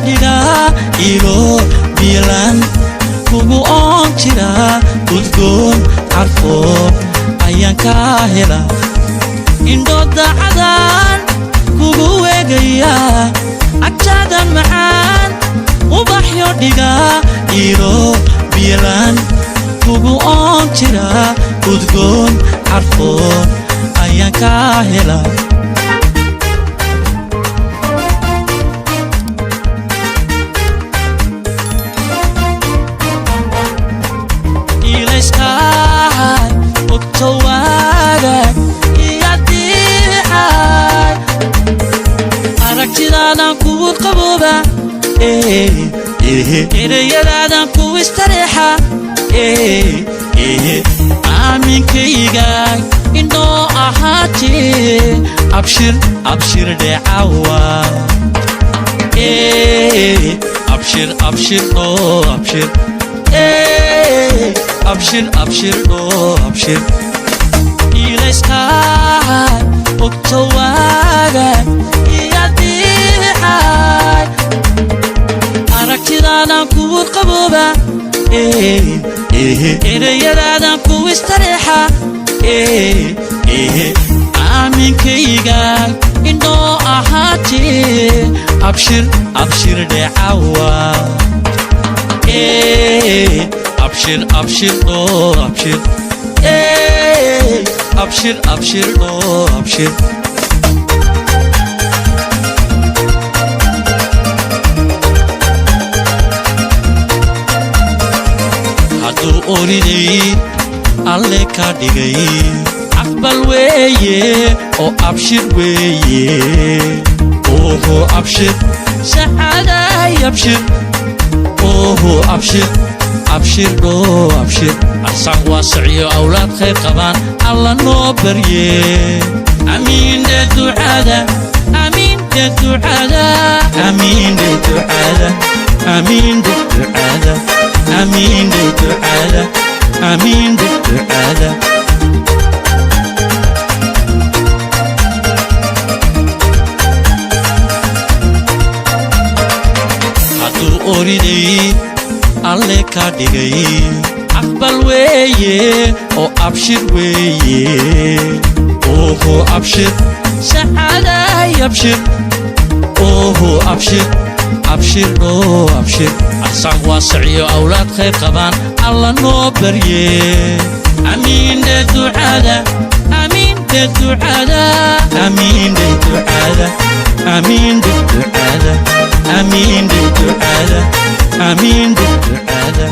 dhiga ilo bilan kugu oon jira udgoon carfoon ayaan ka hela indho dacadan kugu weegaya agtaada macaan ubaxyo dhiga ilo bilan kugu oon jira udgoon carfoon ayaan ka hela ilayskahay ogtowaagan iyadiixay aragtidaadan kugu qabooba ereyadaadan ku istareexa aaminkaygaay indhoo ahaatee abshir abshir dheecawa abshir abshir oo abshir abshir abshir oo abshir ilayskahay ogtowaagan iyadiixay aragtidaadan kugu qabooba ereyadaadan ku istareexa aaminkaygaay indhoo ahaatee abshir abshir dheecawa abshir abshir oo abshir abshir abshir oo abshir hadduu orinay alle ka dhigay aqbal weeye oo abshir weeye oho abshir sacaday abshir oho abshir abshir oo abshir arsaaq waasiciyo awlaad khayr qabaan alla noo barye amiin de ducada amiin de ducada amiin de ducada amiin de ducada amiin de ducada amiin de ducada hadduu oriday alle ka dhigay aqbal weeye oo abshir weeye oho abshir sacaday abshir oho abshir abshir oo abshir arsaaq waasiciyo awlaad khayr qabaan alla noo barye amiin de ducada amiin de ducada amiin de ducada amiin de ducada amiin de ducada amiin de ducada